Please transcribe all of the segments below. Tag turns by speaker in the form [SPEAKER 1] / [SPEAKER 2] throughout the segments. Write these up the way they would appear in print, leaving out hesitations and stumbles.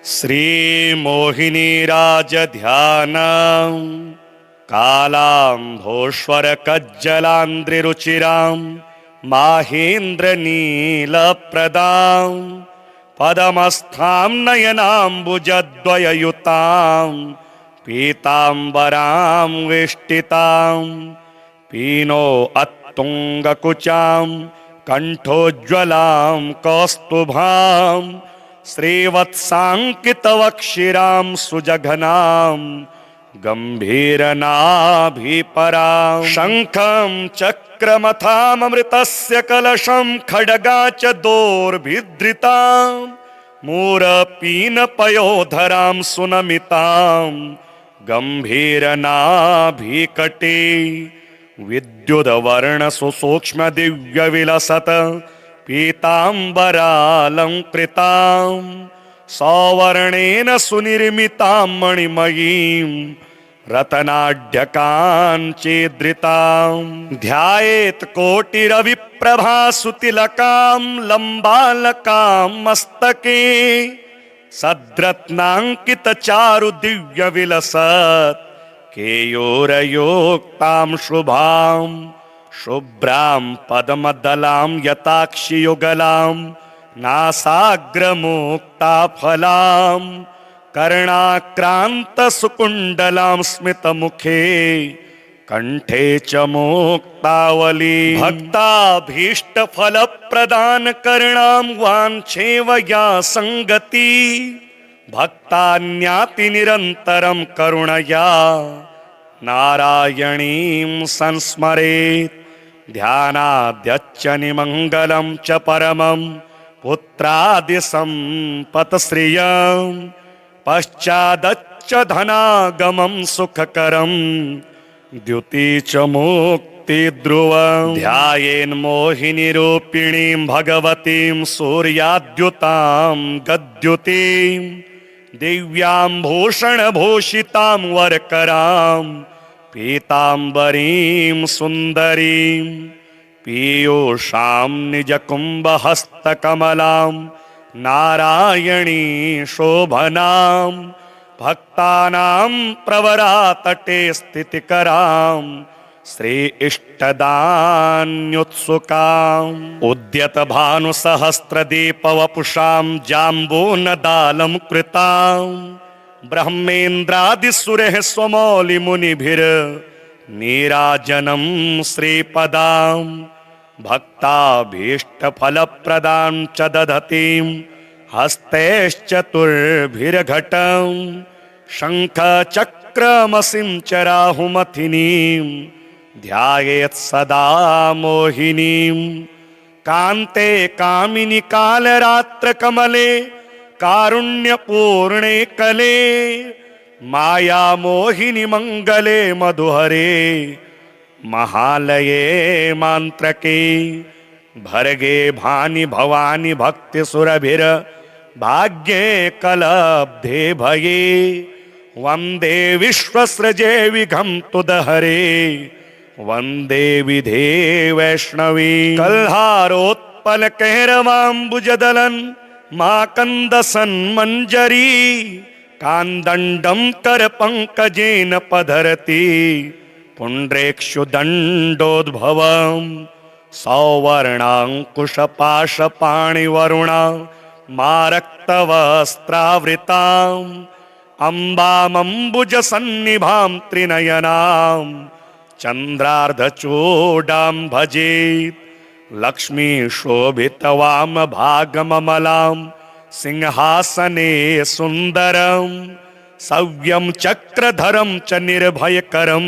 [SPEAKER 1] श्रीमोहिनीराजध्यानं कालाम्भोश्वरकज्जलान्द्रिरुचिरां माहेन्द्रनीलप्रदां पदमस्थां नयनाम्बुजद्वययुतां पीताम्बरां वेष्टितां पीनो अत्तुङ्गकुचां कण्ठोज्ज्वलां कौस्तुभां श्रीवत्साङ्कितवक्षिरां सुजघनां गम्भीरनाभिपरां शङ्खं चक्रमथाममृतस्य कलशं खड्गा च दोर्भिधृतां मूरपीनपयोधरां सुनमितां गम्भीरनाभिकटे विद्युद्वर्णसुसूक्ष्मदिव्यविलसत् पीताम्बरालङ्कृतां सौवर्णेन सुनिर्मितां मणिमयीं रत्नाढ्यकाञ्चीदृतां ध्यायेत् कोटिरविप्रभासुतिलकां लम्बालकां मस्तके सद्रत्नाङ्कितचारुदिव्यविलसत् केयूरयोक्तां शुभां शुभ्रां पद्मदलां यताक्षियुगलां नासाग्रमुक्ताफलां कर्णाक्रान्तसुकुण्डलां स्मितमुखे कण्ठे च मुक्तावली भक्ताभीष्टफलप्रदानकर्णां वाञ्छेवया सङ्गति भक्तान्याति निरन्तरं करुणया नारायणीं संस्मरेत् ध्यानाद्यच्च च परमं पुत्रादिसम्पत्श्रियं पश्चादच्च धनागमं सुखकरं द्युति च मुक्तिध्रुवं ध्यायेन्मोहिनीरूपिणीं भगवतीं सूर्याद्युतां गद्युतीं दिव्यां भूषणभूषितां वरकरां पीताम्बरीं सुन्दरीं पीयूषां निजकुम्भहस्तकमलां नारायणी शोभनां भक्तानां प्रवरातटे स्थितिकरां श्री इष्टदान्युत्सुकाम् उद्यतभानुसहस्रदीपवपुषां जाम्बूनदालं कृतां ब्रह्मेन्द्रादिसुरैः स्वमौलिमुनिभिर्नीराजनं श्रीपदां भक्ताभीष्टफलप्रदां च दधतीं हस्तैश्चतुर्भिर्घटं शङ्खचक्रमसिं च राहुमथिनीं ध्यायेत् सदा मोहिनीं कान्ते कामिनि कालरात्रकमले कारुण्यपूर्णे कले माया मोहिनि मङ्गले मधुहरे महालये मान्त्रके भर्गे भानि भवानि भक्तिसुरभिर्भाग्ये कलब्धे भये वन्दे विश्वसृजे विघन्तुदहरे वन्दे विधे वैष्णवी कल्हारोत्पलकैरवाम्बुजदलन् माकन्दसन्मञ्जरी कान्दण्डं करपङ्कजेन पधरति पुण्ड्रेक्षुदण्डोद्भवं सौवर्णाङ्कुशपाशपाणिवरुणा मारक्तवस्त्रावृताम् अम्बामम्बुजसन्निभां त्रिनयनां चन्द्रार्धचूडां भजेत् लक्ष्मीशोभितवामभागममलां सिंहासने सुन्दरं सव्यं चक्रधरं च निर्भयकरं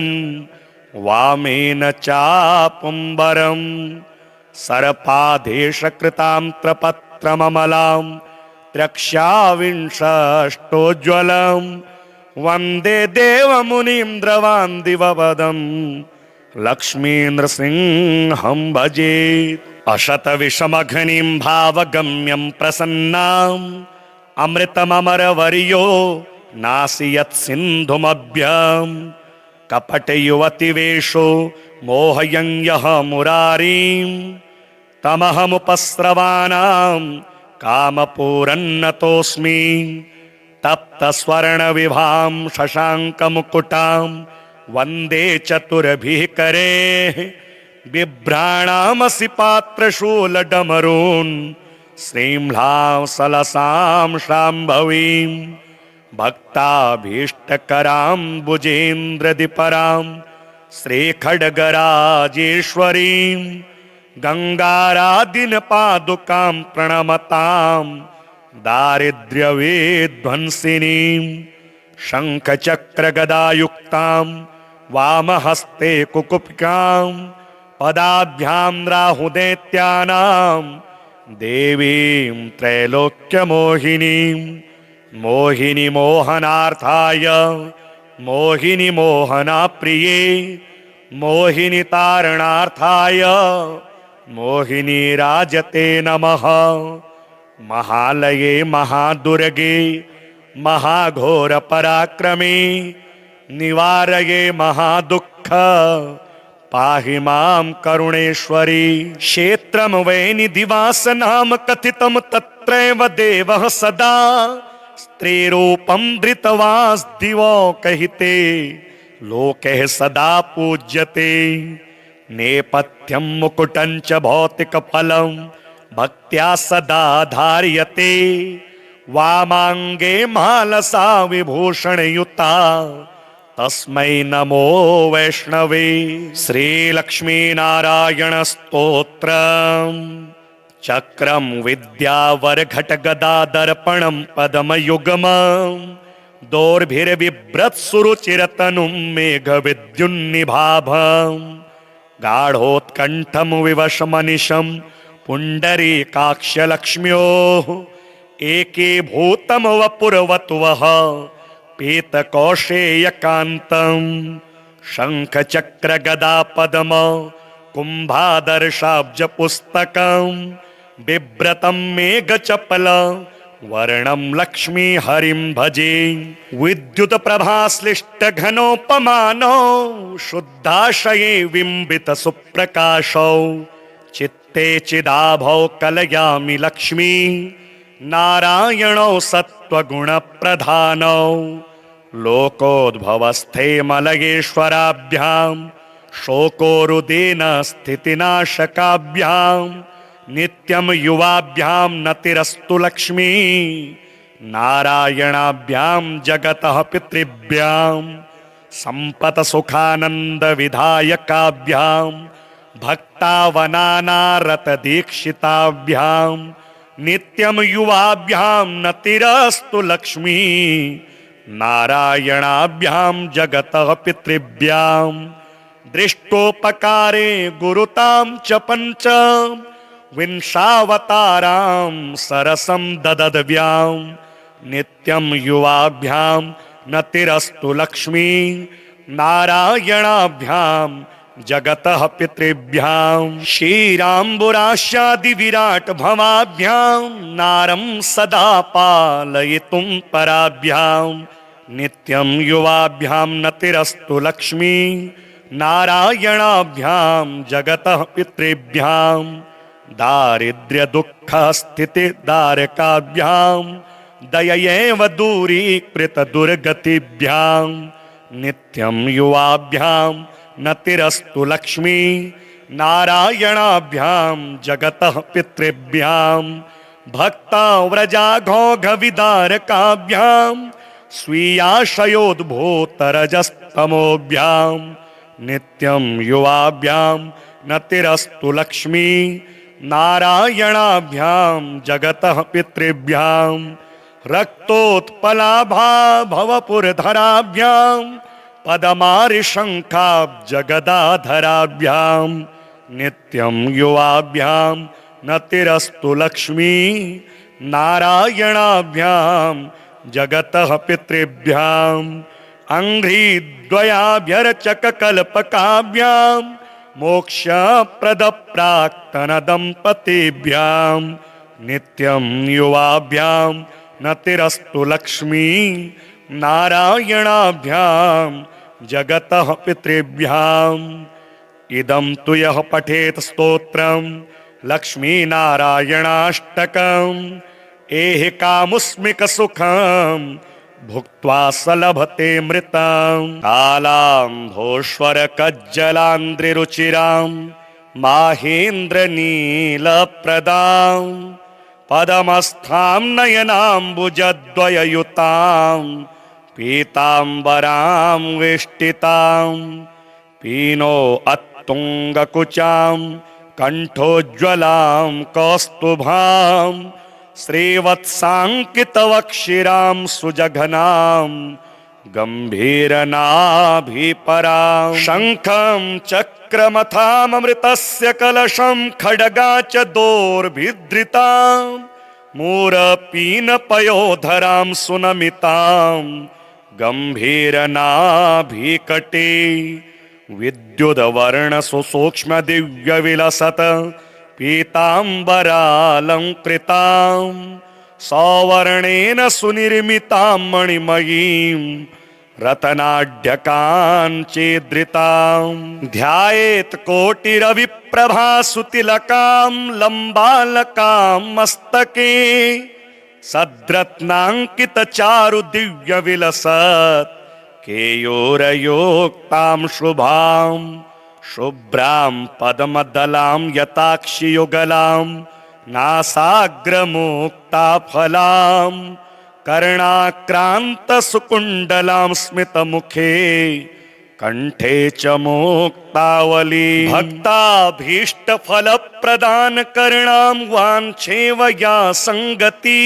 [SPEAKER 1] वामेन चापुम्बरं सर्पाधेशकृतां त्रपत्रममलां त्रक्ष्याविंशष्टोज्ज्वलं वन्दे देवमुनीन्द्रवान् दिववदं लक्ष्मीनृसिंहं भजेत् अशतविषमघ्नीं भावगम्यं प्रसन्नाम् अमृतममरवर्यो नासियत् सिन्धुमभ्यं कपटयुवतिवेषो मोहयं यः मुरारीं तमहमुपस्रवाणां कामपूरन्नतोऽस्मि तप्तस्वर्णविभां शशाङ्कमुकुटां वन्दे चतुर्भिः करेः बिभ्राणामसि पात्रशूलडमरून् श्रीम्लां सलसां शाम्भवीं भक्ताभीष्टकरां भुजेन्द्रदिपरां श्रीखड्गराजेश्वरीं गङ्गारादिनपादुकां प्रणमतां दारिद्र्यविध्वंसिनीं शङ्खचक्रगदायुक्तां वामहस्ते कुकुपिकां पदाभ्यां राहुदैत्यानां देवीं त्रैलोक्यमोहिनीं मोहिनी मोहनार्थाय मोहिनी मोहनाप्रिये मोहिनी तारणार्थाय मोहिनी राजते नमः। महालये महादुर्गे महाघोरपराक्रमे निवारये महादुःख पाहि मां करुणेश्वरी। क्षेत्रं वै निधिवास नाम कथितं तत्रैव देवः सदा स्त्रीरूपं धृतवांस्दिवो कहिते लोकैः सदा पूज्यते। नेपथ्यं मुकुटं च भौतिकफलं भक्त्या सदा धार्यते। वामाङ्गे मालसा विभूषणयुता तस्मै नमो वैष्णवे। श्रीलक्ष्मीनारायण स्तोत्रम्। चक्रं विद्यावरघटगदादर्पणं पद्मयुग्मं दोर्भिर्बिभ्रत्सुरुचिरतनुं मेघविद्युन्निभाभं गाढोत्कण्ठं विवशमनिशं पुण्डरीकाक्षलक्ष्म्योः एकीभूतं वपुर्वतुवः पीतकौशेयकान्तं शङ्खचक्रगदापद्म कुम्भादर्शाब्जपुस्तकं बिभ्रतं मेघचपल वर्णं लक्ष्मीहरिं भजे। विद्युत्प्रभाश्लिष्टघनोपमानौ शुद्धाशये बिम्बितसुप्रकाशौ चित्ते चिदाभौ कलयामि लक्ष्मी नारायणौ सत्त्वगुणप्रधानौ लोकोद्भवस्थे मलयेश्वराभ्यां शोकोरुदेन स्थितिनाशकाभ्यां नित्यं युवाभ्यां नतिरस्तु लक्ष्मी नारायणाभ्यां जगतः पितृभ्यां सम्पत्सुखानन्दविधायकाभ्यां भक्तावनानारतदीक्षिताभ्यां नित्यं युवाभ्यां नतिरस्तु लक्ष्मी नारायणाभ्यां जगतः पितृभ्यां दृष्टोपकारे गुरुतां च पञ्च विंशावतारां सरसं ददद्व्यां नित्यं युवाभ्यां नतिरस्तु लक्ष्मी नारायणाभ्यां जगतः पितृभ्यां क्षीराम्बुराशादिविराट भवाभ्यां नारं सदा पालयितुं पराभ्यां नित्यं युवाभ्यां नतिरस्तु लक्ष्मी नारायणाभ्यां जगतः पितृभ्यां दारिद्र्यदुःखस्थितिदारकाभ्यां दययैव दूरीकृतदुर्गतिभ्यां नित्यं युवाभ्यां नतिरस्तु लक्ष्मी नारायणाभ्यां जगतः पितृभ्यां भक्ताव्रजाघोघविदारकाभ्यां स्वीयाशयोद्भूतरजस्तमोभ्यां नित्यं युवाभ्यां नतिरस्तु लक्ष्मी नारायणाभ्यां जगतः पितृभ्यां रक्तोत्पलाभा भवपुरधराभ्यां पदमारिशङ्खाब्जगदाधराभ्यां नित्यं युवाभ्यां नतिरस्तु लक्ष्मी नारायणाभ्यां जगतः पितृभ्यां अङ्घ्रिद्वयाभ्यर्चककल्पकाभ्यां मोक्षप्रदप्राक्तनदम्पतिभ्यां नित्यं युवाभ्यां नतिरस्तु लक्ष्मी नारायणाभ्यां जगतः पितृभ्याम् इदं तु यः पठेत् स्तोत्रं लक्ष्मीनारायणाष्टकं एहि कामुस्मिक सुखम भुक्त्वा स लभते मृतम् कालाम्भोश्वर कज्जलान्द्रिरुचिराम् माहेन्द्र नीलप्रदाम् पदमस्थां नयनाम्बुजद्वययुतां पीताम्बरां वेष्टितां पीनो अत्तुङ्गकुचां कण्ठोज्ज्वलां कौस्तुभां श्रीवत्साङ्कितवक्षिरां सुजघनां गम्भीरनाभिपरां शङ्खं चक्रमथाममृतस्य कलशं खड्गा च दोर्भिधृतां मूरपीनपयोधरां सुनमितां गम्भीरनाभिकटे विद्युद्वर्णसुसूक्ष्मदिव्यविलसत् पीताम्बरालङ्कृतां सौवर्णेन सुनिर्मितां मणिमयीं रत्नाढ्यकाञ्चिद्रितां ध्यायेत् कोटिरविप्रभासुतिलकां लम्बालकां मस्तके सद्रत्नाङ्कितचारुदिव्यविलसत् केयूरयोक्तां शुभां शुभ्रां पद्मदलां यताक्षियुगलां नासाग्रमुक्ताफलां कर्णाक्रान्तसुकुण्डलां स्मितमुखे कण्ठे च मुक्तावली भक्ताभीष्टफलप्रदानकर्णां वाञ्छेवया सङ्गति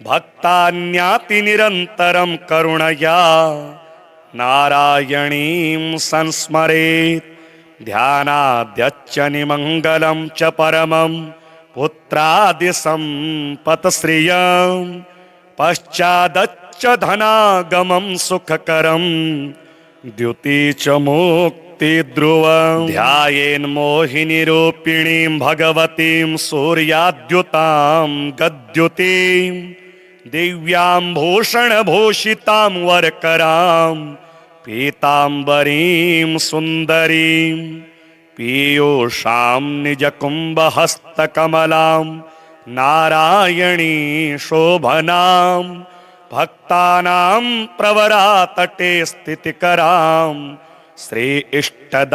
[SPEAKER 1] भक्तान्याति निरन्तरं करुणया नारायणीं संस्मरेत् ध्यानाद्यच्च च परमं पुत्रादिसम्पत्श्रियं पश्चादच्च धनागमं सुखकरं द्युति च मुक्तिध्रुवं ध्यायेन्मोहिनीरूपिणीं भगवतीं सूर्याद्युतां गद्युतीं दिव्यां भूषणभूषितां वरकरां पीताम्बरीं सुन्दरीं पीयूषां निजकुम्भहस्तकमलां नारायणी शोभनां भक्तानां प्रवरातटे स्थितिकरां श्री इष्टदान्युत्सुकाम्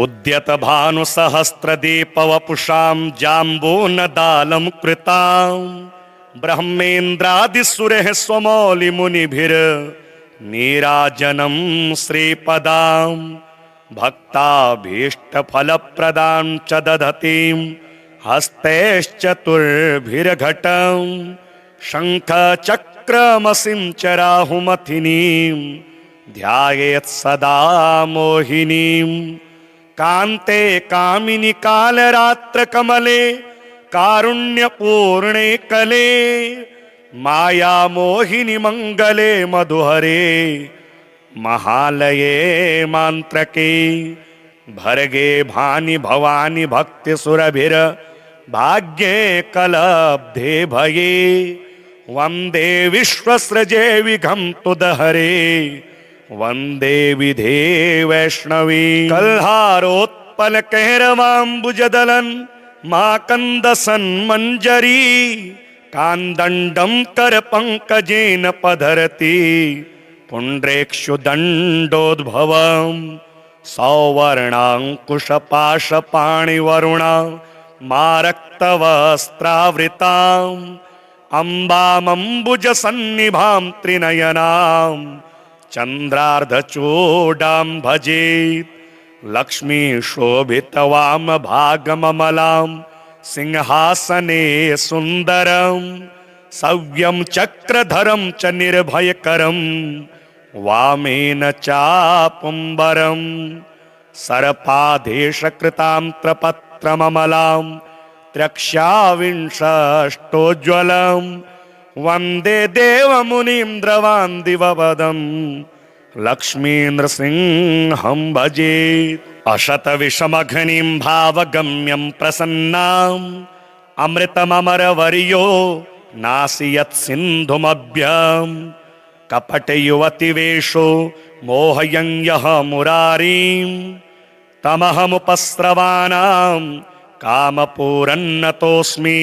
[SPEAKER 1] उद्यतभानुसहस्रदीपवपुषां जाम्बूनदालं कृतां ब्रह्मेन्द्रादिसुरैः स्वमौलिमुनिभिर्नीराजनं श्रीपदां भक्ताभीष्टफलप्रदां च दधतीं हस्तैश्चतुर्भिर्घटं शङ्खचक्रमसिं च राहुमथिनीं ध्यायेत् सदा मोहिनीं कान्ते कामिनि कालरात्रकमले कारुण्यपूर्णे कले माया मोहिनि मङ्गले मधुहरे महालये मान्त्रके भर्गे भानि भवानि भक्तिसुरभिर्भाग्ये कलब्धे भये वन्दे विश्वसृजे विघन्तुदहरे वन्दे विधे वैष्णवी कल्हारोत्पलकैरवाम्बुजदलन् माकन्दसन्मञ्जरी कान्दण्डं करपङ्कजेन पधरति पुण्ड्रेक्षुदण्डोद्भवं सौवर्णाङ्कुशपाशपाणिवरुणा मारक्तवस्त्रावृताम् अम्बामम्बुजसन्निभां त्रिनयनां चन्द्रार्धचूडां भजेत् लक्ष्मीशोभितवामभागममलां सिंहासने सुन्दरं सव्यं चक्रधरं च निर्भयकरं वामेन चापुम्बरं सर्पाधेशकृतां त्रपत्रममलां त्रक्ष्याविंशष्टोज्ज्वलं वन्दे देवमुनीन्द्रवान् दिवपदं लक्ष्मीनृसिंहं भजे अशतविषमघ्निं भावगम्यं प्रसन्नाम् अमृतममरवर्यो नासियत् सिन्धुमभ्यं कपटयुवतिवेषो मोहयन् यः मुरारीं तमहमुपस्रवाणां कामपूरन्नतोऽस्मि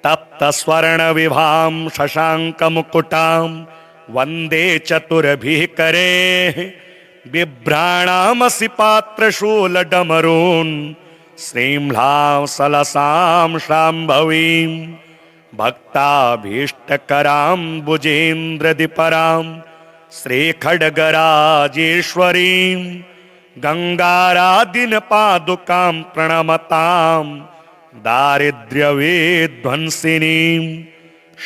[SPEAKER 1] तप्तस्वर्णविभां शशाङ्कमुकुटां वन्दे चतुरभिः करेः बिभ्राणामसि पात्रशूलडमरून् श्रीम्लां सलसां शाम्भवीं भक्ताभीष्टकरां भुजेन्द्रदिपरां श्रीखड्गराजेश्वरीं गङ्गारादिनपादुकां प्रणमतां दारिद्र्यविध्वंसिनीं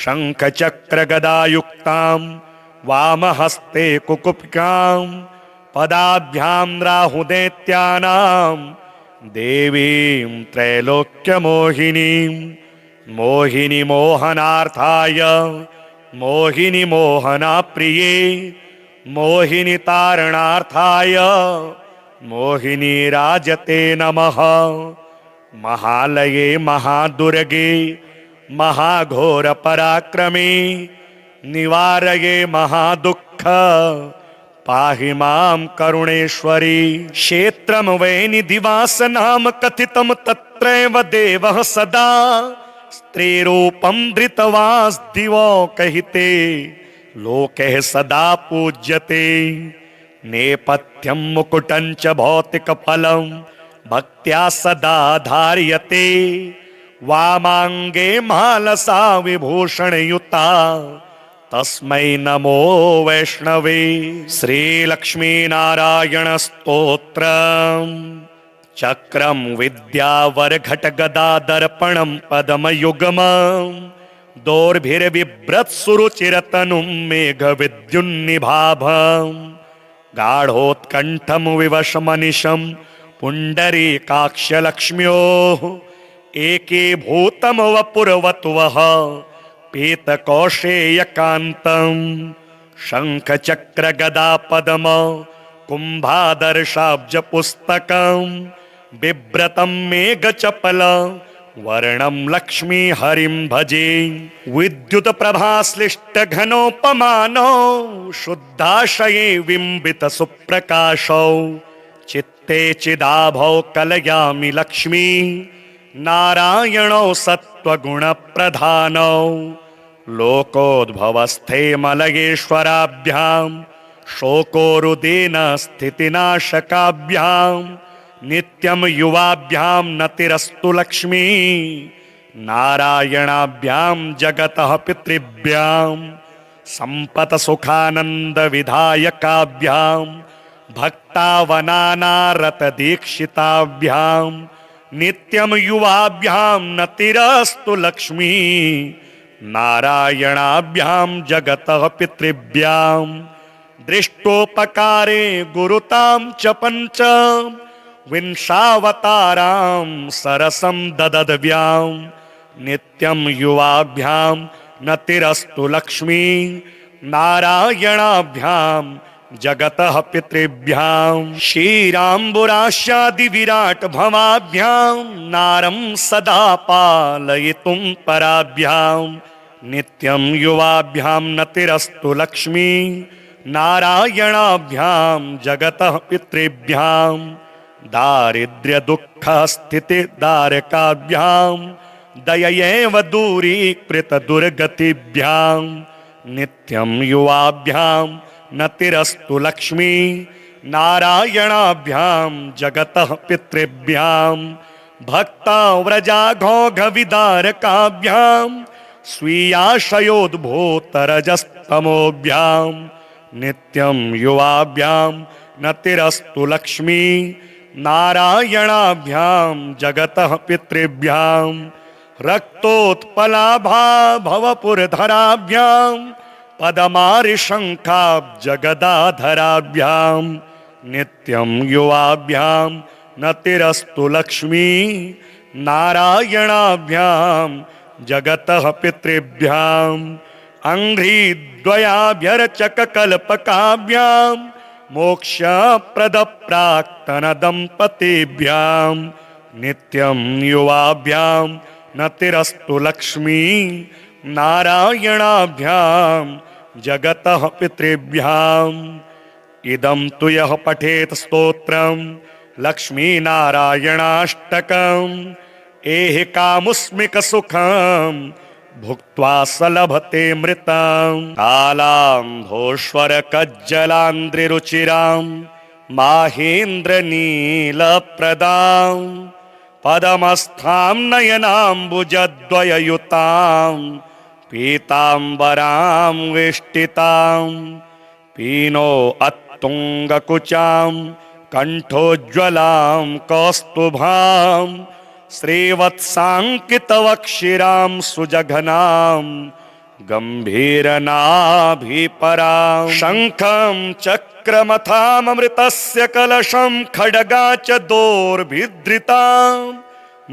[SPEAKER 1] शङ्खचक्रगदायुक्तां वामहस्ते कुकुपिकां पदाभ्यां राहुदैत्यानां देवीं त्रैलोक्यमोहिनीं मोहिनीमोहनार्थाय मोहिनीमोहनप्रिये मोहिनीतारणार्थाय मोहिनीराजते नमः। महालये महादुर्गे महाघोरपराक्रमे निवारये महादुःख पाहि मां करुणेश्वरी। क्षेत्रं वै निधिवास नाम कथितं तत्रैव देवः सदा स्त्रीरूपं धृतवांस्दिवो कहिते लोकैः सदा पूज्यते। नेपथ्यं मुकुटं च भौतिकफलं भक्त्या सदा धार्यते। वामाङ्गे मालसा विभूषणयुता तस्मै नमो वैष्णवे। श्रीलक्ष्मीनारायणस्तोत्रम् चक्रं विद्यावरघटगदादर्पणं पद्मयुग्मं दोर्भिर्बिभ्रत्सुरुचिरतनुं मेघविद्युन्निभाभं गाढोत्कण्ठं विवशमनिशं पुण्डरीकाक्षलक्ष्म्योः एकीभूतं वपुर्वत्वः पीतकौशेयकान्तं शङ्खचक्रगदापद्म कुम्भादर्शाब्जपुस्तकं बिभ्रतं मेघचपल वर्णं लक्ष्मीहरिं भजे। विद्युत्प्रभाश्लिष्टघनोपमानौ शुद्धाशये बिम्बितसुप्रकाशौ चित्ते चिदाभौ कलयामि लक्ष्मी नारायणौ सत्त्वगुणप्रधानौ लोकोद्भवस्थे मलयेश्वराभ्यां शोकोरुदेन स्थितिनाशकाभ्यां नित्यं युवाभ्यां नतिरस्तु लक्ष्मी नारायणाभ्यां जगतः पितृभ्यां सम्पत्सुखानन्दविधायकाभ्यां भक्तावनानारतदीक्षिताभ्यां नित्यं युवाभ्यां नतिरस्तु लक्ष्मी नारायणाभ्यां जगतः पितृभ्यां दृष्टोपकारे गुरुतां च पञ्च विंशावतारां सरसं ददद्व्यां नित्यं युवाभ्यां नतिरस्तु लक्ष्मी नारायणाभ्यां जगतः पितृभ्यां क्षीराम्बुरास्यादिविराट भवाभ्यां नारं सदा पालयितुं पराभ्यां नित्यं युवाभ्यां नतिरस्तु लक्ष्मी नारायणाभ्यां जगतः पितृभ्यां दारिद्र्यदुःखस्थितिदारकाभ्यां दययैव दूरीकृतदुर्गतिभ्यां नित्यं युवाभ्यां नतिरस्तु लक्ष्मी नारायणाभ्यां जगतः पितृभ्यां भक्ताव्रजाघोघविदारकाभ्यां स्वीयाशयोद्भूतरजस्तमोभ्यां नित्यं युवाभ्यां नतिरस्तु लक्ष्मी नारायणाभ्यां जगतः पितृभ्यां रक्तोत्पलाभा भवपुरधराभ्यां पदमारिशङ्खाब्जगदाधराभ्यां नित्यं युवाभ्यां नतिरस्तु लक्ष्मी नारायणाभ्यां जगतः पितृभ्यां अङ्घ्रिद्वयाभ्यर्चककल्पकाभ्यां मोक्षप्रदप्राक्तनदम्पतीभ्यां नित्यं युवाभ्यां नतिरस्तु लक्ष्मी नारायणाभ्यां जगतः पितृभ्याम् इदं तु यः पठेत स्तोत्रं लक्ष्मीनारायणाष्टकं एहि कामुस्मिक सुखम भुक्त्वा स लभते मृतम् कालाम्भोश्वर कज्जलान्द्रिरुचिराम् माहेन्द्र नीलप्रदाम् पदमस्थां नयनाम्बुजद्वययुतां पीताम्बरां वेष्टितां पीनो अत्तुङ्गकुचां कण्ठोज्ज्वलां कौस्तुभां श्रीवत्साङ्कितवक्षिरां सुजघनां गम्भीरनाभिपरां शङ्खं चक्रमथाममृतस्य कलशं खड्गा च दोर्भिधृतां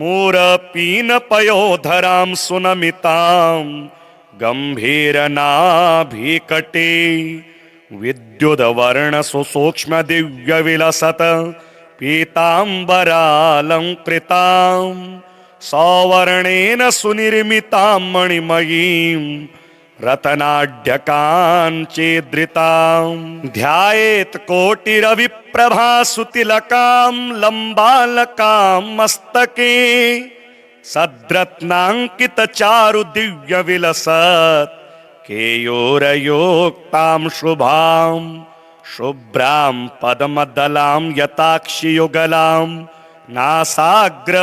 [SPEAKER 1] मूरपीनपयोधरां सुनमितां गम्भीरनाभिकटे विद्युद्वर्णसुसूक्ष्मदिव्यविलसत् पीताम्बरालङ्कृतां सौवर्णेन सुनिर्मितां मणिमयीं रत्नाढ्यकाञ्चिद्रितां ध्यायेत् कोटिरविप्रभासुतिलकां लम्बालकां मस्तके सद्रत्नाङ्कितचारुदिव्यविलसत् केयूरयोक्तां शुभां शुभ्रां पद्मदलां यताक्षियुगलां नासाग्रमुक्ताफलां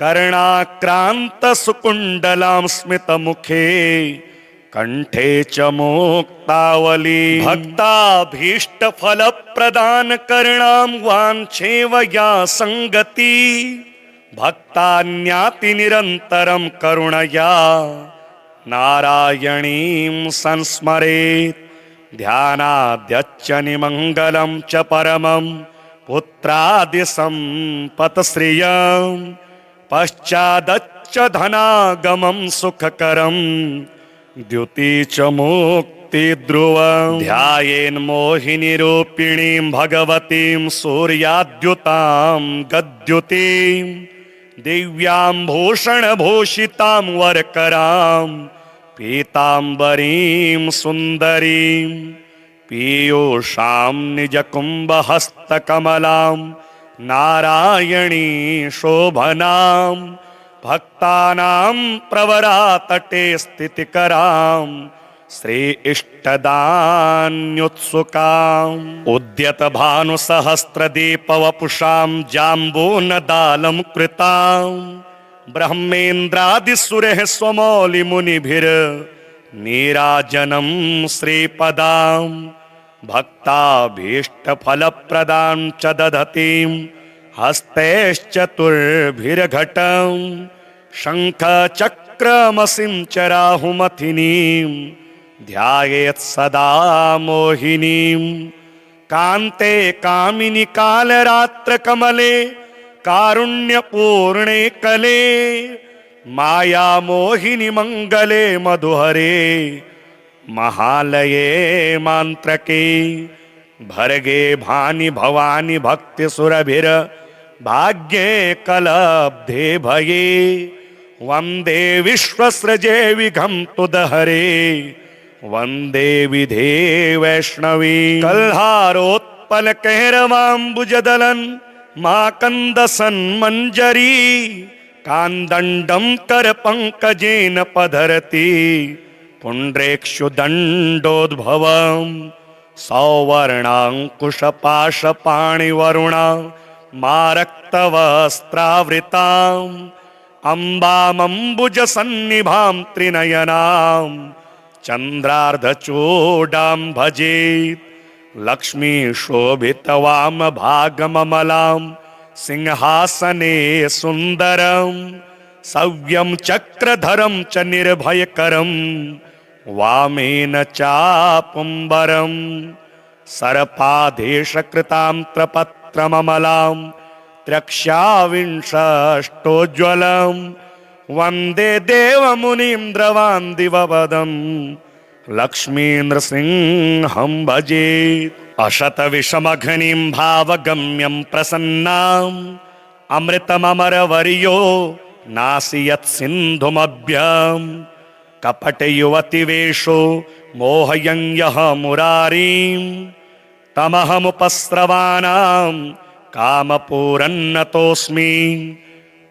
[SPEAKER 1] कर्णाक्रान्तसुकुण्डलां स्मितमुखे कण्ठे च मुक्तावली भक्ताभीष्टफलप्रदानकर्णां वाञ्छेवया सङ्गति भक्तान्याति निरन्तरं करुणया नारायणीं संस्मरेत् ध्यानाद्यच्च निमङ्गलं च परमं पुत्रादिसम्पत्श्रियं पश्चादच्च धनागमं सुखकरं द्युति च मुक्तिध्रुवं ध्यायेन्मोहिनीरूपिणीं भगवतीं सूर्याद्युतां गद्युतीं दिव्यां भूषणभूषितां वरकरां पीताम्बरीं सुन्दरीं पीयूषां निजकुम्भहस्तकमलां नारायणी शोभनां भक्तानां प्रवरातटे स्थितिकरां श्री इष्टदान्युत्सुकाम् उद्यतभानुसहस्रदीपवपुषां जाम्बूनदालं कृतां ब्रह्मेन्द्रादिसुरैः स्वमौलिमुनिभिर्नीराजनं श्रीपदां भक्ताभीष्टफलप्रदां च दधतीं हस्तैश्चतुर्भिर्घटं शङ्खचक्रमसिं च राहुमथिनीं ध्यायेत् सदा मोहिनीं कान्ते कामिनि कालरात्रकमले कारुण्यपूर्णे कले माया मोहिनि मङ्गले मधुहरे महालये मान्त्रके भर्गे भानि भवानि भक्तिसुरभिर भाग्ये कलब्धे भये वन्दे विश्वसृजे विघन्तुदहरे वन्दे विधे वैष्णवी कल्हारोत्पलकैरवाम्बुजदलन् माकन्दसन्मञ्जरी कान्दण्डं करपङ्कजेन पधरति पुण्ड्रेक्षुदण्डोद्भवं सौवर्णाङ्कुशपाशपाणिवरुणा मारक्तवस्त्रावृताम् अम्बामम्बुजसन्निभां त्रिनयनां चन्द्रार्धचूडां भजेत् लक्ष्मीशोभितवामभागममलां सिंहासने सुन्दरं सव्यं चक्रधरं च निर्भयकरं वामेन चापुम्बरं सर्पाधेशकृतां त्रपत्रममलां त्रक्ष्याविंशष्टोज्ज्वलं वन्दे देवमुनीन्द्रवान् दिवपदं लक्ष्मीनृसिंहं भजे अशतविषमघ्निं भावगम्यं प्रसन्नाम् अमृतममरवर्यो नासियत् सिन्धुमभ्यम् कपटयुवतिवेषो मोहयन् यः मुरारीं तमहमुपस्रवाणां कामपूरन्नतोऽस्मि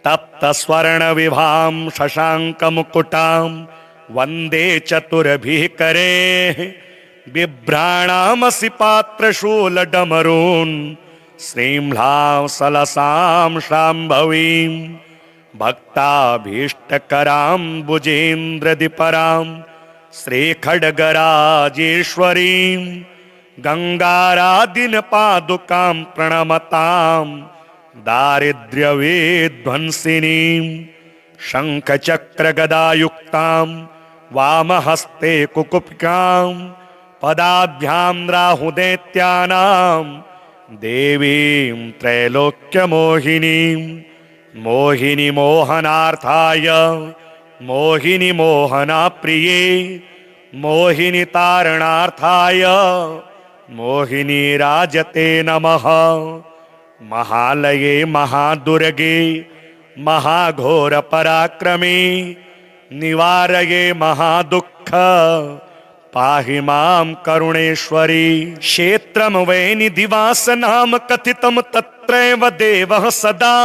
[SPEAKER 1] तप्तस्वर्णविभां शशाङ्कमुकुटां वन्दे चतुर्भिः करेः बिभ्राणामसि पात्रशूलडमरून् श्रीम्लां सलसां शाम्भवीं भक्ताभीष्टकरां भुजेन्द्रदिपरां श्रीखड्गराजेश्वरीं गङ्गारादिनपादुकां प्रणमतां दारिद्र्यविध्वंसिनीं शङ्खचक्रगदायुक्तां वामहस्ते कुकुप्कां पदाभ्यां राहुदैत्यानां देवीं त्रैलोक्यमोहिनीं मोहिनी मोहनार्थाय मोहिनी मोहनाप्रिये मोहिनी तारणार्थाय मोहिनी राजते नमः। महालये महादुर्गे महाघोर पराक्रमे निवारये महादुःख पाहि मां करुणेश्वरी। क्षेत्रं वै निधिवास नाम कथितं तत्रैव देवः सदा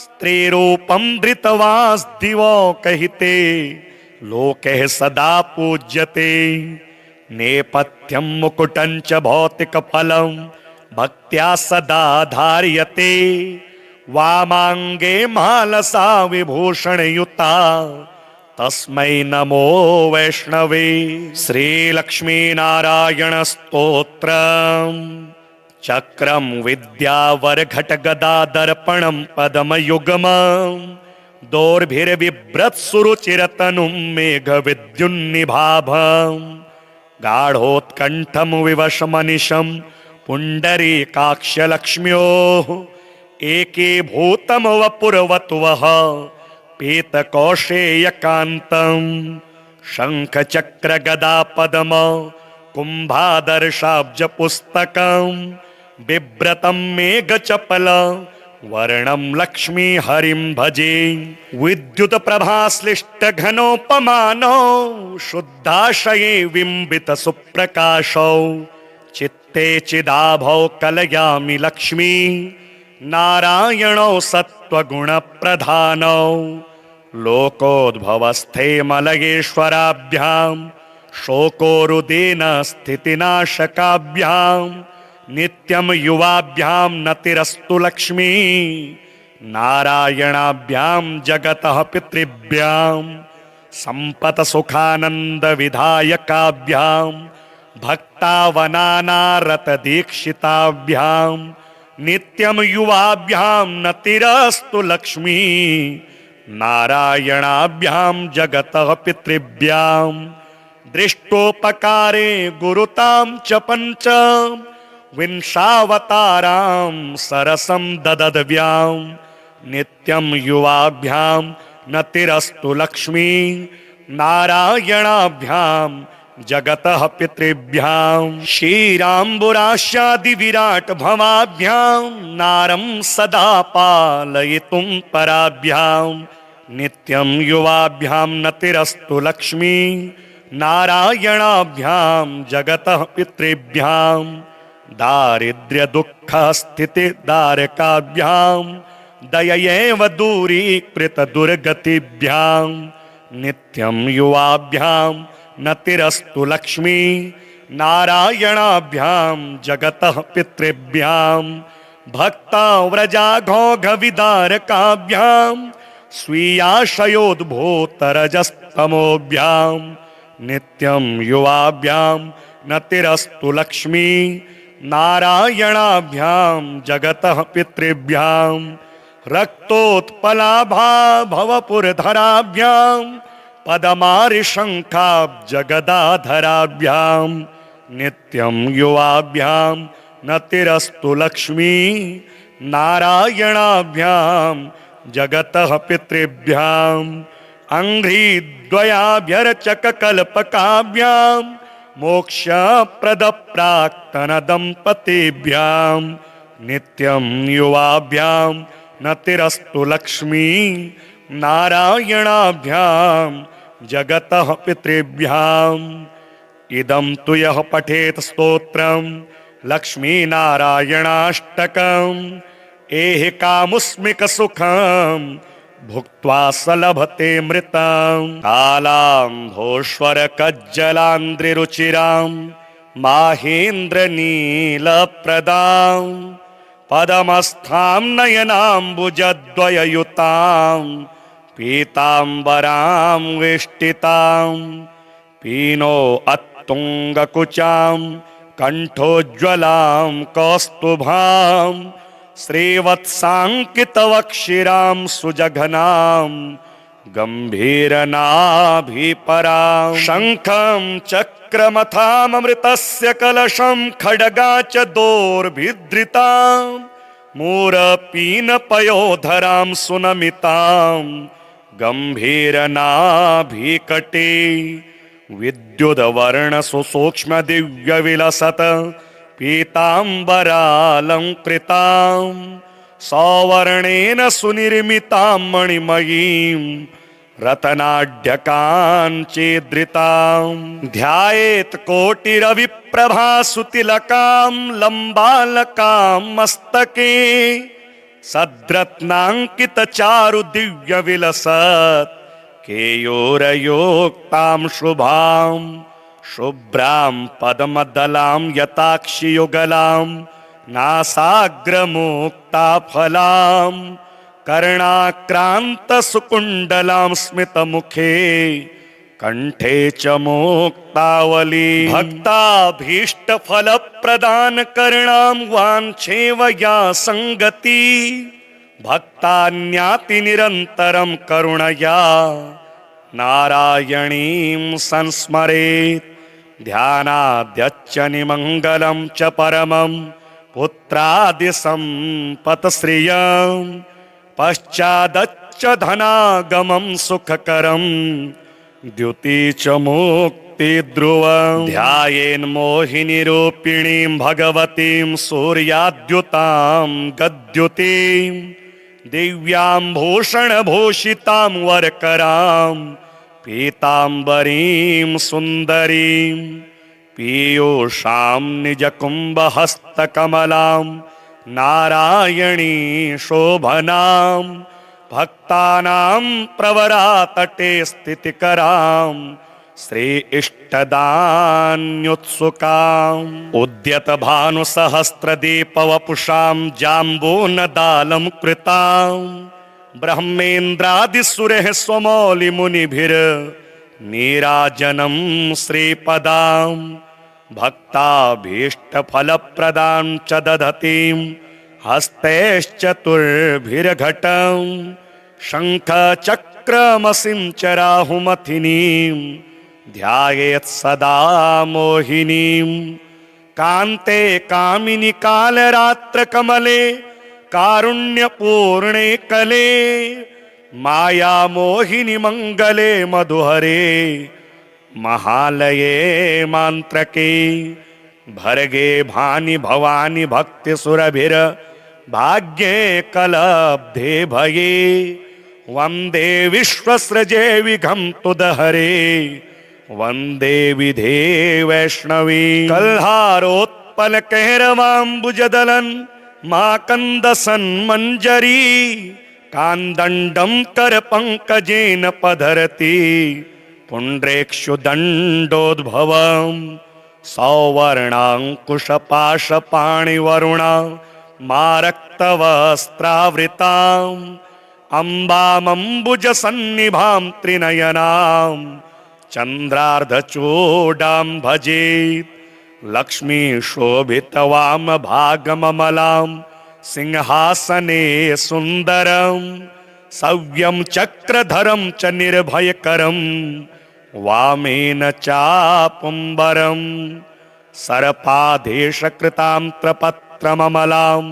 [SPEAKER 1] स्त्रीरूपं धृतवास्दिवो कहिते लोके सदा पूज्यते। नेपथ्यं मुकुटं च भौतिकफलं भक्त्या सदा धार्यते। वामाङ्गे मालसा विभूषणयुता तस्मै नमो वैष्णवे। श्रीलक्ष्मीनारायणस्तोत्रम् चक्रं विद्यावरघटगदादर्पणं पद्मयुग्मं दोर्भिर्बिभ्रत्सुरुचिरतनुं मेघविद्युन्निभाभं गाढोत्कण्ठं विवशमनिशं पुण्डरीकाक्षलक्ष्म्योः एकीभूतं वपुर्वतुवः पीतकौशेयकान्तं शङ्खचक्रगदापद्म कुम्भादर्शाब्जपुस्तकं बिभ्रतं मेघचपल वर्णं लक्ष्मीहरिं भजे। विद्युत्प्रभाश्लिष्टघनोपमानौ शुद्धाशये बिम्बितसुप्रकाशौ चित्ते चिदाभौ कलयामि लक्ष्मी नारायणौ सत्त्वगुणप्रधानौ लोकोद्भवस्थे मलयेश्वराभ्यां शोकोरुदेन स्थितिनाशकाभ्यां नित्यं युवाभ्यां नतिरस्तु लक्ष्मी नारायणाभ्यां जगतः पितृभ्यां सम्पत्सुखानन्दविधायकाभ्यां भक्तावनानारतदीक्षिताभ्यां नित्यं युवाभ्यां नतिरस्तु लक्ष्मी नारायणाभ्यां जगतः पितृभ्यां दृष्टोपकारे गुरुतां च पञ्च विंशावतारां सरसं ददद्व्यां नित्यं युवाभ्यां नतिरस्तु लक्ष्मी नारायणाभ्यां जगतः पितृभ्यां क्षीराम्बुराशादिविराट भवाभ्यां नारं सदा पालयितुं पराभ्यां नित्यं युवाभ्यां नतिरस्तु लक्ष्मी नारायणाभ्यां जगतः पितृभ्यां दारिद्र्यदुःखस्थितिदारकाभ्यां दययैव दूरीकृतदुर्गतिभ्यां नित्यं युवाभ्यां नतिरस्तु लक्ष्मी नारायणाभ्यां जगतः पितृभ्यां भक्ताव्रजाघोघविदारकाभ्यां स्वीयाशयोद्भूतरजस्तमोभ्यां नित्यं युवाभ्यां नतिरस्तु लक्ष्मी नारायणाभ्यां जगतः पितृभ्यां रक्तोत्पलाभा भवपुरधराभ्यां पदमारिशङ्खाब्जगदाधराभ्यां नित्यं युवाभ्यां नतिरस्तु लक्ष्मी नारायणाभ्यां जगतः पितृभ्यां अङ्घ्रिद्वयाभ्यर्चककल्पकाभ्यां मोक्षप्रदप्राक्तनदम्पतीभ्यां नित्यं युवाभ्यां नतिरस्तु लक्ष्मी नारायणाभ्यां जगतः पितृभ्यां इदं तु यः पठेत स्तोत्रं लक्ष्मीनारायणाष्टकं एहि कामुस्मिक सुखम भुक्त्वा स लभते मृतम् कालाम्भोश्वर कज्जलान्द्रिरुचिराम् माहेन्द्र नीलप्रदाम् पदमस्थां नयनाम्बुजद्वययुताम् पीताम्बरां वेष्टितां पीनो अत्तुङ्गकुचां कण्ठोज्ज्वलां कौस्तुभां श्रीवत्साङ्कितवक्षिरां सुजघनां गम्भीरनाभिपरां शङ्खं चक्रमथाममृतस्य कलशं खड्गा च दोर्भिधृतां मूरपीनपयोधरां सुनमितां गम्भीरनाभिकटे विद्युद्वर्णसुसूक्ष्मदिव्यविलसत् पीताम्बरालङ्कृतां सौवर्णेन सुनिर्मितां मणिमयीं रत्नाढ्यकाञ्चिद्रितां ध्यायेत् कोटिरविप्रभासुतिलकां लम्बालकां मस्तके सद्रत्नाङ्कितचारुदिव्यविलसत् केयूरयोक्तां शुभां शुभ्रां पद्मदलां यताक्षियुगलां नासाग्रमुक्ताफलां कर्णाक्रान्तसुकुण्डलां स्मितमुखे कण्ठे च मुक्तावली भक्ताभीष्टफलप्रदानकर्णां वाञ्छेवया सङ्गति भक्तान्याति निरन्तरं करुणया नारायणीं संस्मरेत् ध्यानाद्यच्च निमङ्गलं च परमं पुत्रादिसम्पत्श्रियं पश्चादच्च धनागमं सुखकरं द्युति च मुक्तिध्रुवं ध्यायेन्मोहिनीरूपिणीं भगवतीं सूर्याद्युतां गद्युतीं दिव्यां भूषणभूषितां वरकरां पीताम्बरीं सुन्दरीं पीयूषां निजकुम्भहस्तकमलां नारायणी शोभनां भक्तानां प्रवरातटे स्थितिकरां श्री इष्टदान्युत्सुकाम् उद्यतभानुसहस्रदीपवपुषां जाम्बूनदालं कृतां ब्रह्मेन्द्रादिसुरैः स्वमौलिमुनिभिर्नीराजनं श्रीपदां भक्ताभीष्टफलप्रदां च दधतीं हस्तैश्चतुर्भिर्घटं शङ्खचक्रमसिञ्चराहुमथिनीं ध्यायेत् सदा मोहिनीं कान्ते कामिनि कालरात्रकमले कारुण्यपूर्णे कले माया मोहिनि मङ्गले मधुहरे महालये मान्त्रके भर्गे भानि भवानि भक्तिसुरभिर भाग्ये कलब्धे भये वन्दे विश्वसृजे विघन्तुदहरे वन्दे विधे वैष्णवी कल्हारोत्पलकैरवाम्बुजदलन् माकन्दसन्मञ्जरी कान्दण्डं करपङ्कजेन पधरति पुण्ड्रेक्षुदण्डोद्भवं सौवर्णाङ्कुशपाशपाणिवरुणा मारक्तवस्त्रावृताम् अम्बामम्बुजसन्निभां त्रिनयनां चन्द्रार्धचूडां भजेत् लक्ष्मीशोभितवामभागममलां सिंहासने सुन्दरं सव्यं चक्रधरं च निर्भयकरं वामेन चापुम्बरं सर्पाधेशकृतां त्रपत्रममलां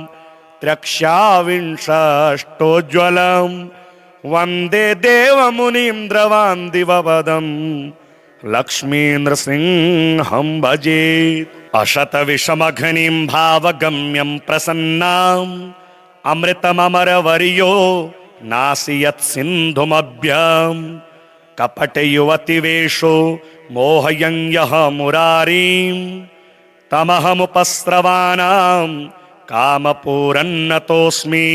[SPEAKER 1] त्रक्ष्याविंशष्टोज्ज्वलं वन्दे देवमुनीन्द्रवान् दिवपदं लक्ष्मीनृसिंहं भजे अशतविषमघ्निं भावगम्यं प्रसन्नाम् अमृतममरवर्यो नासियत् सिन्धुमभ्यम् कपटयुवतिवेषो मोहयन् यः मुरारीं तमहमुपस्रवाणां कामपूरन्नतोऽस्मि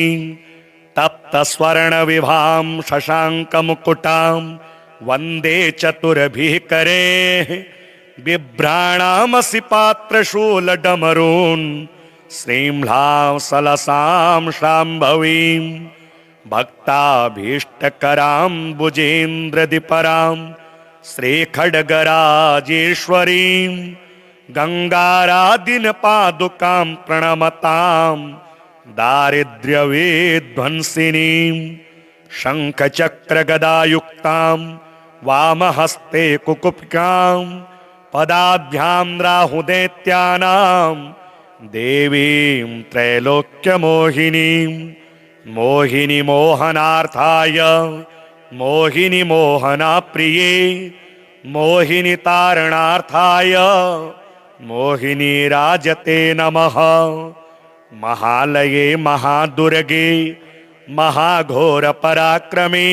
[SPEAKER 1] तप्तस्वर्णविभां शशाङ्कमुकुटां वन्दे चतुर्भिः करैः बिभ्राणामसि पात्रशूलडमरून् श्रीम्लां सलसां शाम्भवीं भक्ताभीष्टकरां भुजेन्द्रदिपरां श्रीखड्गराजेश्वरीं गङ्गारादिनपादुकां प्रणमतां दारिद्र्यविध्वंसिनीं शङ्खचक्रगदायुक्तां वामहस्ते कुकुप्कां पदाभ्यां राहुदैत्यानां देवीं त्रैलोक्यमोहिनीं मोहिनी मोहनार्थाय मोहिनी मोहनाप्रिये मोहिनी तारणार्थाय मोहिनी राजते नमः। महालये महादुर्गे महाघोर पराक्रमे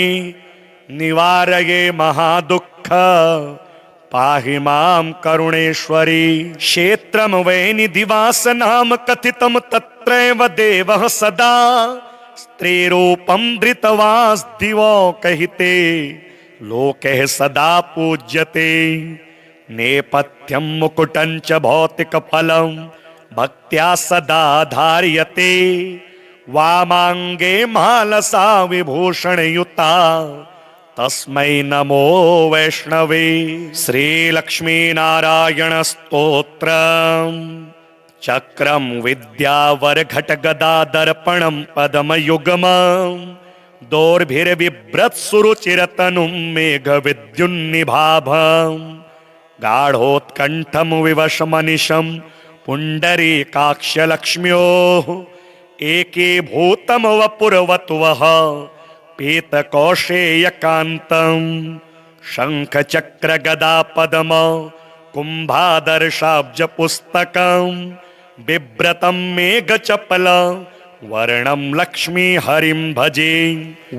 [SPEAKER 1] निवारये महादुःख पाहि मां करुणेश्वरी। क्षेत्रं वै निधिवास नाम कथितं तत्रैव देवः सदा स्त्रीरूपं धृतवांस्दिवो कहिते लोके सदा पूज्यते। नेपथ्यं मुकुटं च भौतिकफलं भक्त्या सदा धार्यते। वामाङ्गे मालसा विभूषणयुता तस्मै नमो वैष्णवे। श्रीलक्ष्मीनारायण स्तोत्रम्। चक्रं विद्यावरघटगदादर्पणं पद्मयुग्मं दोर्भिर्बिभ्रत्सुरुचिरतनुं मेघविद्युन्निभाभं गाढोत्कण्ठं विवशमनिशं पुण्डरीकाक्षलक्ष्म्योः एकीभूतं वपुर्वत्वः पीतकौशेयकान्तं शङ्खचक्रगदापद्म कुम्भादर्शाब्जपुस्तकं बिभ्रतं मेघचपल वर्णं लक्ष्मीहरिं भजे।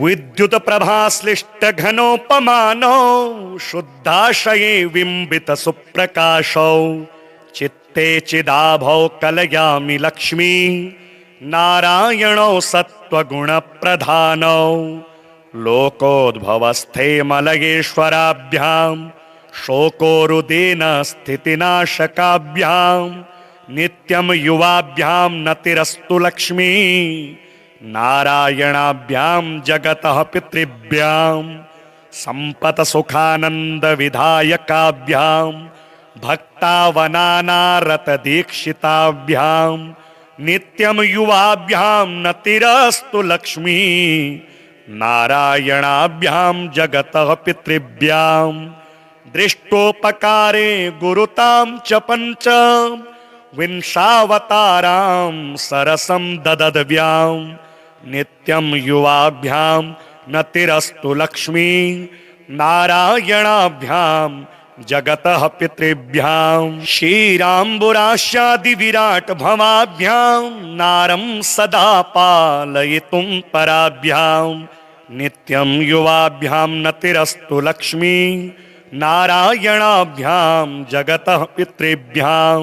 [SPEAKER 1] विद्युत्प्रभाश्लिष्टघनोपमानौ शुद्धाशये बिम्बितसुप्रकाशौ चित्ते चिदाभौ कलयामि लक्ष्मी नारायणौ सत्त्वगुणप्रधानौ लोकोद्भवस्थे मलयेश्वराभ्यां शोकोरुदेन स्थितिनाशकाभ्यां नित्यं युवाभ्यां नतिरस्तु लक्ष्मी नारायणाभ्यां जगतः पितृभ्यां सम्पत्सुखानन्दविधायकाभ्यां भक्तावनानारतदीक्षिताभ्यां नित्यं युवाभ्यां नतिरस्तु लक्ष्मी नारायणाभ्यां जगतः पितृभ्यां दृष्टोपकारे गुरुतां च पञ्च विंशावतारां सरसं ददद्व्यां नित्यं युवाभ्यां नतिरस्तु लक्ष्मी नारायणाभ्यां जगतः पितृभ्यां क्षीराम्बुराशादिविराट भवाभ्यां नारं सदा पालयितुं पराभ्यां नित्यं युवाभ्यां नतिरस्तु लक्ष्मी नारायणाभ्यां जगतः पितृभ्यां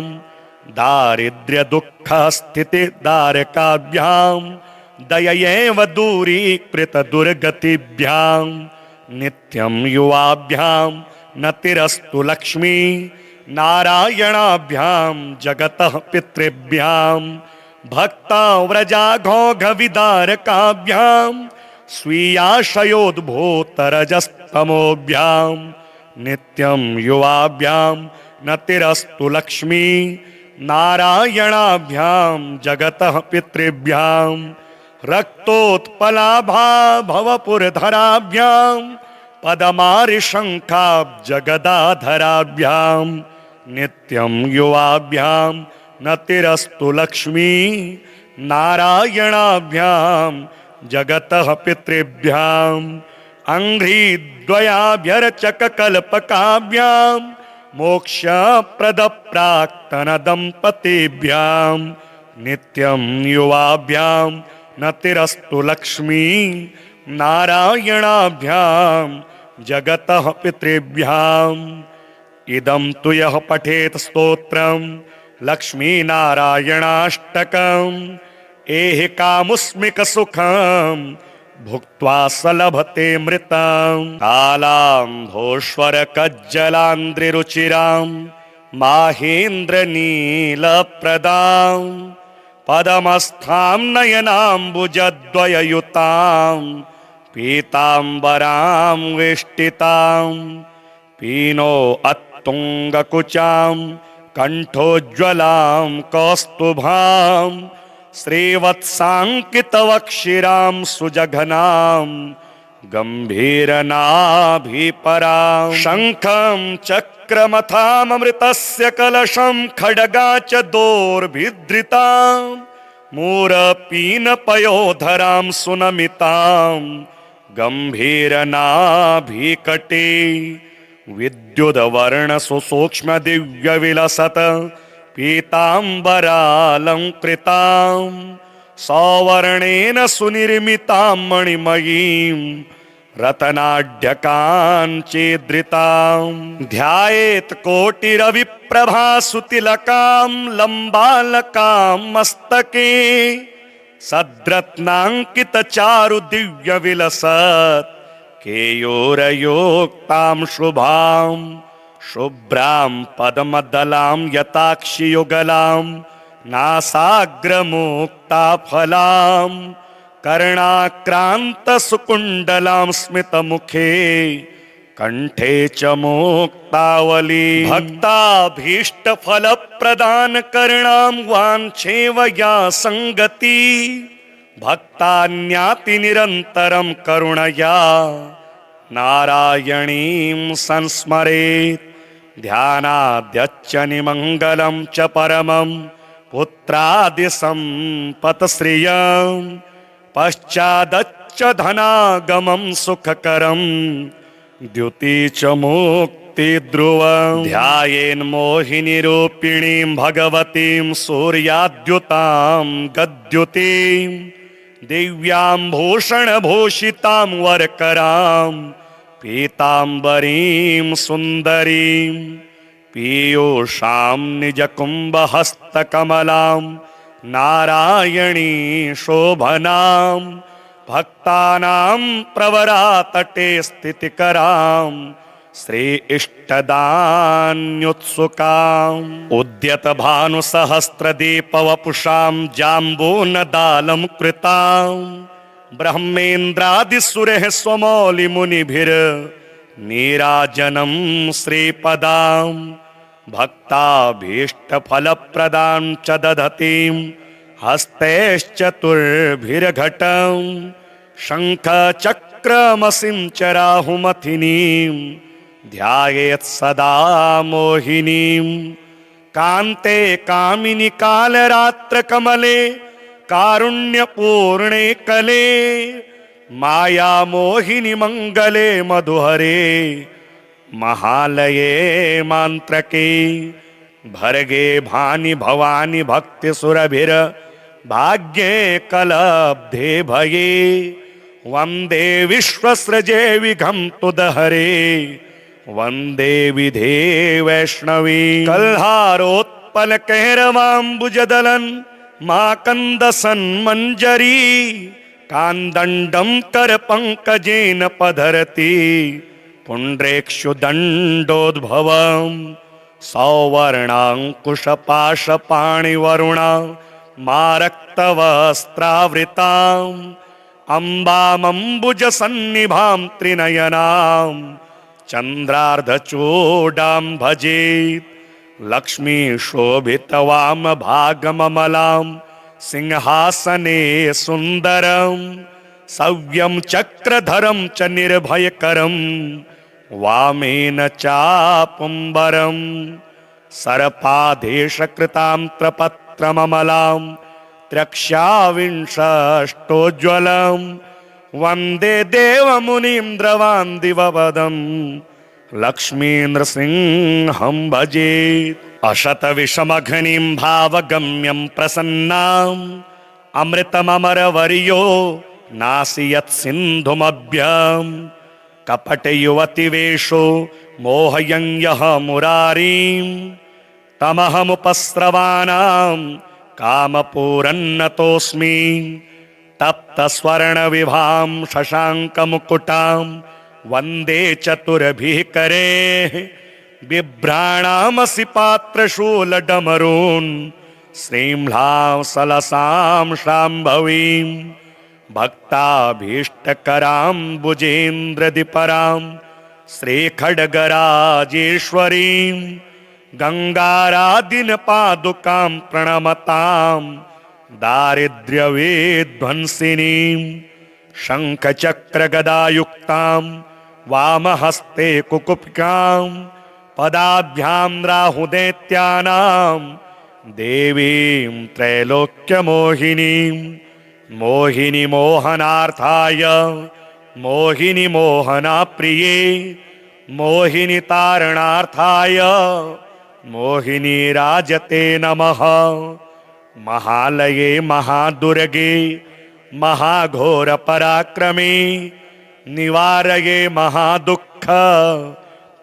[SPEAKER 1] दारिद्र्यदुःखस्थितिदारकाभ्यां दययैव दूरीकृतदुर्गतिभ्यां नित्यं युवाभ्यां नतिरस्तु लक्ष्मी नारायणाभ्यां जगतः पितृभ्यां भक्ताव्रजाघोघविदारकाभ्यां स्वीयाशयोद्भूतरजस्तमोभ्यां नित्यं युवाभ्यां नतिरस्तु लक्ष्मी नारायणाभ्यां जगतः पितृभ्यां रक्तोत्पलाभा भवपुरधराभ्यां पदमारिशङ्खाब्जगदाधराभ्यां नित्यं युवाभ्यां नतिरस्तु लक्ष्मी नारायणाभ्यां जगतः पितृभ्यां अङ्घ्रिद्वयाभ्यर्चककल्पकाभ्यां मोक्षप्रदप्राक्तनदम्पतीभ्यां नित्यं युवाभ्यां नतिरस्तु लक्ष्मी नारायणाभ्यां जगतः पितृभ्यां इदं तु यः पठेत स्तोत्रं लक्ष्मीनारायणाष्टकं एहि कामुस्मिक सुखम भुक्त्वा स लभते मृतम् कालाम्भोश्वर कज्जलान्द्रिरुचिराम् माहेन्द्र नीलप्रदाम् पदमस्थां नयनाम्बुजद्वययुताम् पीताम्बरां वेष्टिताम् पीनो अत्तुङ्गकुचाम् कण्ठोज्ज्वलां कौस्तुभां श्रीवत्साङ्कितवक्षिरां सुजघनां गम्भीरनाभिपरां शङ्खं चक्रमथाममृतस्य कलशं खड्गा च दोर्भिधृतां मूरपीनपयोधरां सुनमितां गम्भीरनाभिकटे विद्युद्वर्ण सुसूक्ष्म दिव्य विलसत पीताम्बरालंकृतां सौवर्णेन सुनिर्मितां मणिमयीं रत्नाढ्यकाञ्चिद्रितां ध्यायेत् कोटिरविप्रभासुतिलकां लम्बालकां मस्तके सद्रत्नाङ्कितचारु दिव्य विलसत् केयूरयोक्तां शुभां शुभ्रां पद्मदलां यताक्षियुगलां नासाग्रमुक्ताफलां कर्णाक्रान्तसुकुण्डलां स्मितमुखे कण्ठे च मुक्तावली भक्ताभीष्टफलप्रदानकर्णां वाञ्छेवया सङ्गति भक्तान्याति निरन्तरं करुणया नारायणीं संस्मरेत् ध्यानाद्यच्च निमङ्गलं च परमं पुत्रादिसम्पत्श्रियं पश्चादच्च धनागमं सुखकरं द्युति च मुक्तिध्रुवं ध्यायेन्मोहिनीरूपिणीं भगवतीं सूर्याद्युतां गद्युतीं दिव्यां भूषणभूषितां वरकरां पीताम्बरीं सुन्दरीं पीयूषां निजकुम्भहस्तकमलां नारायणी शोभनां भक्तानां प्रवरातटे स्थितिकरां श्री इष्टदान्युत्सुकाम् उद्यत भानुसहस्रदीपवपुषां जाम्बूनदालं कृतां ब्रह्मेन्द्रादिसुरैः स्वमौलिमुनिभिर् नीराजनं श्रीपदां भक्ताभीष्टफलप्रदां च दधतीं हस्तैश्चतुर्भिर्घटं शङ्खचक्रमसिञ्चराहुमथिनीं ध्यायेत् सदा मोहिनीं कान्ते कामिनि कालरात्रकमले कारुण्यपूर्णे कले माया मोहिनि मङ्गले मधुहरे महालये मान्त्रके भर्गे भानि भवानि भक्तिसुरभिर भाग्ये कलब्धे भये वन्दे विश्वसृजे विघन्तुदहरे वन्दे विधे वैष्णवी कल्हारोत्पलकैरवाम्बुजदलन् माकन्दसन्मञ्जरी कान्दण्डं करपङ्कजेन पधरति पुण्ड्रेक्षुदण्डोद्भवं सौवर्णाङ्कुशपाशपाणिवरुणा मारक्तवस्त्रावृताम् अम्बामम्बुजसन्निभां त्रिनयनां चन्द्रार्धचूडां भजेत् लक्ष्मीशोभितवामभागममलां सिंहासने सुन्दरं सव्यं चक्रधरं च निर्भयकरं वामेन चापुम्बरं सर्पाधेशकृतां त्रपत्रममलां त्रक्ष्याविंशष्टोज्ज्वलं वन्दे देवमुनिं द्रवान्दिवपदं लक्ष्मीनृसिंहं भजेत् अशतविषमघ्निं भावगम्यं प्रसन्नाम् अमृतममरवर्यो नासियत् सिन्धुमभ्यम् कपटयुवतिवेषो मोहयन् यः मुरारीं तमहमुपस्रवाणां कामपूरन्नतोऽस्मि तप्तस्वर्णविभां शशाङ्कमुकुटां वन्दे चतुर्भिः करैः बिभ्राणामसि पात्रशूलडमरून् श्रीम्लां सलसां शाम्भवीं भक्ताभीष्टकरां भुजेन्द्रदिपरां श्रीखड्गराजेश्वरीं गङ्गारादिनपादुकां प्रणमतां दारिद्र्यविध्वंसिनीं शङ्खचक्रगदायुक्तां वामहस्ते कुकुपिकां पदाभ्यां राहुदैत्यानां देवीं त्रैलोक्यमोहिनीं मोहिनी मोहनार्थाय मोहिनी मोहनप्रिये मोहिनी तारणार्थाय मोहिनी राजते नमः। महालये महादुर्गे महाघोर पराक्रमे निवारये महादुःख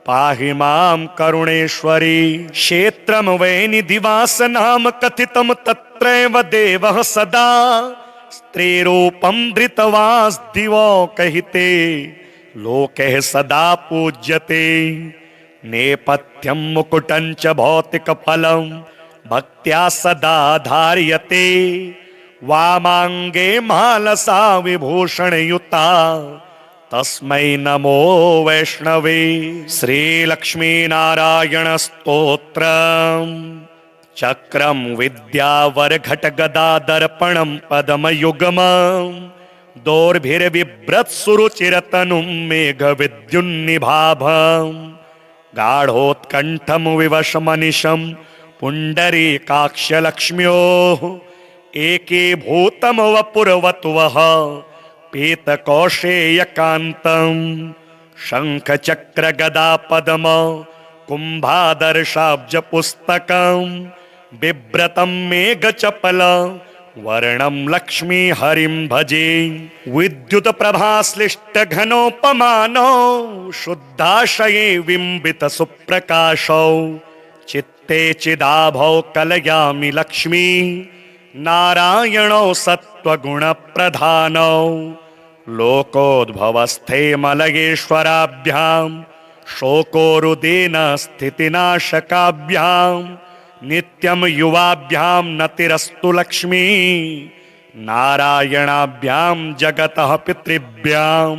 [SPEAKER 1] पाहि मां करुणेश्वरी। क्षेत्रं वै निधिवास नाम कथितं तत्रैव देवः सदा स्त्रीरूपं धृतवांस्दिवो कहिते लोके सदा पूज्यते। नेपथ्यं मुकुटं च भौतिकफलं भक्त्या सदा धार्यते। वामाङ्गे मालसा विभूषणयुता तस्मै नमो वैष्णवे। श्रीलक्ष्मीनारायण स्तोत्रम्। चक्रं विद्यावरघटगदादर्पणं पद्मयुग्मं दोर्भिर्बिभ्रत्सुरुचिरतनुं मेघविद्युन्निभाभं गाढोत्कण्ठं विवशमनिशं पुण्डरीकाक्षलक्ष्म्योः एकीभूतं वपुर्वत्वः पीतकौशेयकान्तं शङ्खचक्रगदापद्म कुम्भादर्शाब्जपुस्तकं बिभ्रतं मेघचपल वर्णं लक्ष्मीहरिं भजे। विद्युत्प्रभाश्लिष्टघनोपमानौ शुद्धाशये बिम्बितसुप्रकाशौ चित्ते चिदाभौ कलयामि लक्ष्मी नारायणौ सत्त्वगुणप्रधानौ लोकोद्भवस्थे मलयेश्वराभ्यां शोकोरुदेन स्थितिनाशकाभ्यां नित्यं युवाभ्यां नतिरस्तु लक्ष्मी नारायणाभ्यां जगतः पितृभ्यां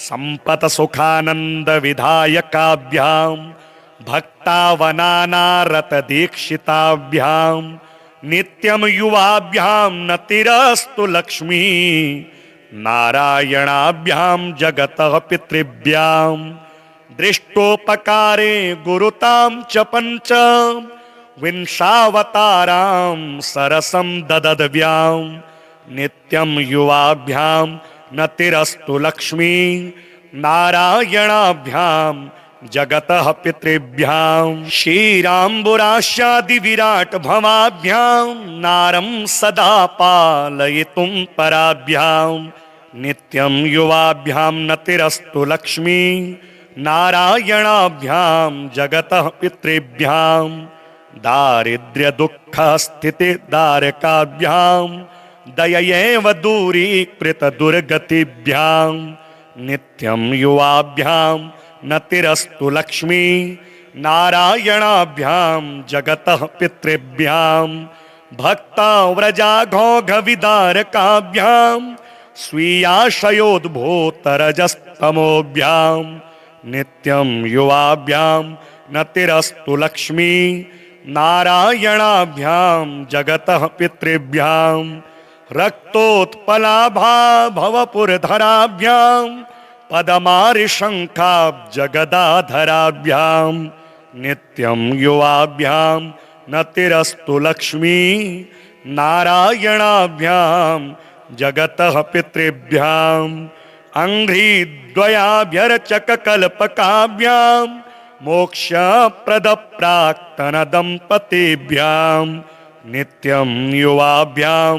[SPEAKER 1] सम्पत्सुखानन्दविधायकाभ्यां भक्तावनानारतदीक्षिताभ्यां नित्यं युवाभ्यां नतिरस्तु लक्ष्मी नारायणाभ्यां जगतः पितृभ्यां दृष्टोपकारे गुरुतां च पञ्च विंशावतारां सरसं ददद्व्यां नित्यं युवाभ्यां नतिरस्तु लक्ष्मी नारायणाभ्यां जगतः पितृभ्यां क्षीराम्बुराशादिविराट भवाभ्यां नारं सदा पालयितुं पराभ्यां नित्यं युवाभ्यां नतिरस्तु लक्ष्मी नारायणाभ्यां जगतः पितृभ्यां दारिद्र्यदुःखस्थितिदारकाभ्यां दययैव दूरीकृतदुर्गतिभ्यां नित्यं युवाभ्यां नतिरस्तु लक्ष्मी नारायणाभ्यां जगतः पितृभ्यां भक्ताव्रजाघोघविदारकाभ्यां स्वीयाशयोद्भूतरजस्तमोभ्यां नित्यं युवाभ्यां नतिरस्तु लक्ष्मी नारायणाभ्यां जगतः पितृभ्यां रक्तोत्पलाभा भवपुरधराभ्यां पदमारिशङ्खाब्जगदाधराभ्यां नित्यं युवाभ्यां नतिरस्तु लक्ष्मी नारायणाभ्यां जगतः पितृभ्यां अङ्घ्रिद्वयाभ्यर्चककल्पकाभ्यां मोक्षप्रदप्राक्तनदम्पतीभ्यां नित्यं युवाभ्यां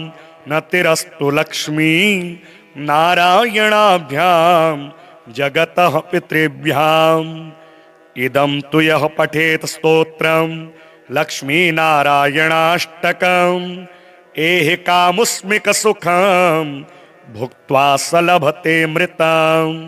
[SPEAKER 1] नतिरस्तु लक्ष्मी नारायणाभ्यां जगतः पितृभ्यां इदं तु यः पठेत स्तोत्रं लक्ष्मीनारायणाष्टकं एहि कामुस्मिक सुखम भुक्त्वा स लभते मृतम।